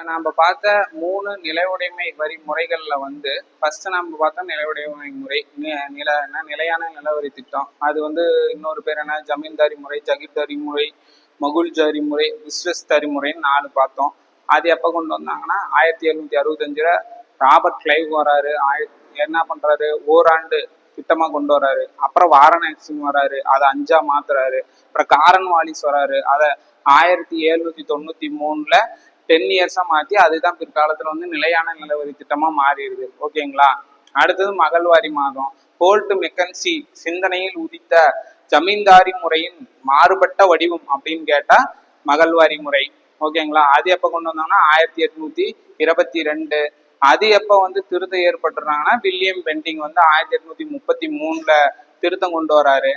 நம்ம பார்த்த 3 நில உடைமை வரி முறைகள்ல வந்து ஃபர்ஸ்ட் நம்ம பார்த்தா நில உடைமை முறை நிலையான நிலவரி திட்டம். அது வந்து இன்னொரு பேர் என்ன, ஜமீன்தாரி முறை, ஜகீர்தாரி முறை, மகுல்ஜாரி முறை, விஸ்வஸ்தாரி முறைன்னு 4 பார்த்தோம். அது எப்போ கொண்டு வந்தாங்கன்னா 1765 ராபர்ட் கிளைவ் வராரு. என்ன பண்றாரு, ஓராண்டு திட்டமா கொண்டு வராரு. அப்புறம் வாரணாசிங் வராரு, அதை 5ஆ மாத்துறாரு. அப்புறம் காரன் வாலிஸ் வராரு, அதை 1793 10 இயர்ஸா மாத்தி அதுதான் பிற்காலத்துல வந்து நிலையான நிலவரி திட்டமா மாறிடுது. ஓகேங்களா. அடுத்தது மகள்வாரி மாதம். ஹோல்ட் மெக்கன்சி சிந்தனையில் உதித்த ஜமீன்தாரி முறையின் மாறுபட்ட வடிவம் அப்படின்னு கேட்டா மகள்வாரி முறை. ஓகேங்களா. அது எப்ப கொண்டு வந்தாங்கன்னா 1822. அது எப்ப வந்து திருத்தம் ஏற்பட்டுறாங்கன்னா வில்லியம் பெண்டிங் வந்து 1833 திருத்தம் கொண்டு வராரு.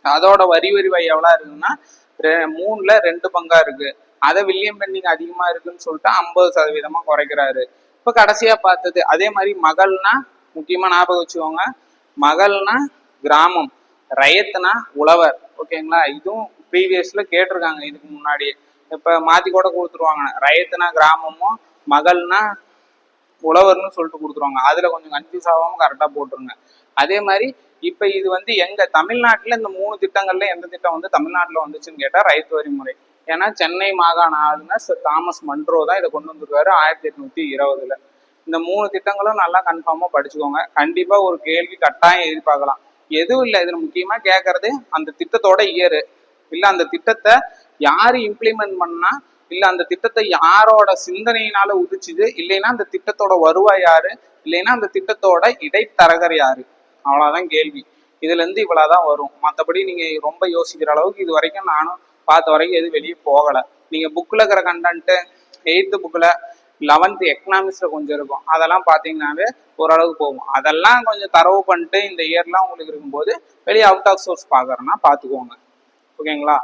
அதோட வரி வருவாய் எவ்வளவு இருக்குன்னா 3ல் 2 பங்கா இருக்கு. அதை வில்லியம் பெண்டிங் அதிகமா இருக்குன்னு சொல்லிட்டு 50% குறைக்கிறாரு. இப்ப கடைசியா பார்த்தது அதே மாதிரி மகள்னா முக்கியமா ஞாபகம் வச்சுக்கோங்க. மகள்னா கிராமம், ரயத்துனா உழவர். ஓகேங்களா. இதுவும் ப்ரீவியஸ்ல கேட்டிருக்காங்க இதுக்கு முன்னாடியே. இப்ப மாத்தி கூட கொடுத்துருவாங்க, ரயத்துனா கிராமமும் மகள்னா உழவர்னு சொல்லிட்டு கொடுத்துருவாங்க. அதுல கொஞ்சம் கன்ஃபியூஸ் ஆகாம கரெக்டா போட்டுருங்க. அதே மாதிரி இப்ப இது வந்து எங்க தமிழ்நாட்டுல இந்த 3 திட்டங்கள்ல எந்த திட்டம் வந்து தமிழ்நாட்டுல வந்துச்சுன்னு கேட்டா ரைத்து வரி முறை. ஏன்னா சென்னை மாகாண ஆளுநர் சர் தாமஸ் மன்றோ தான் இதை கொண்டு வந்துருக்காரு 1820. இந்த 3 திட்டங்களும் நல்லா கன்ஃபார்மா படிச்சுக்கோங்க. கண்டிப்பா ஒரு கேள்வி கட்டாயம் எதிர்பார்க்கலாம். எதுவும் இல்லை, இதுல முக்கியமா கேட்கறது அந்த திட்டத்தோட இயரு, இல்ல அந்த திட்டத்தை யாரு இம்ப்ளிமெண்ட் பண்ணா, இல்ல அந்த திட்டத்தை யாரோட சிந்தனையினால உதிச்சுது, இல்லைன்னா அந்த திட்டத்தோட வருவாய் யாரு, இல்லைன்னா அந்த திட்டத்தோட இடைத்தரகர் யாரு, அவ்வளவுதான் கேள்வி. இதுல இருந்து இவ்வளவுதான் வரும். மற்றபடி நீங்க ரொம்ப யோசிக்கிற அளவுக்கு இது வரைக்கும் நானும் பார்த்த வரைக்கும் எதுவும் வெளியே போகலை. நீங்க புக்ல இருக்கிற கண்டென்ட் 8th புக்ல 11th எக்கனாமிக்ஸ்ல கொஞ்சம் இருக்கும், அதெல்லாம் பார்த்தீங்கன்னாவே ஓரளவுக்கு போகும். அதெல்லாம் கொஞ்சம் தரவு பண்ணிட்டு இந்த இயர்லாம் உங்களுக்கு இருக்கும்போது வெளியே அவுட் ஆஃப் சோர்ஸ் பார்க்கறேன்னா பார்த்துக்கோங்க. ஓகேங்களா.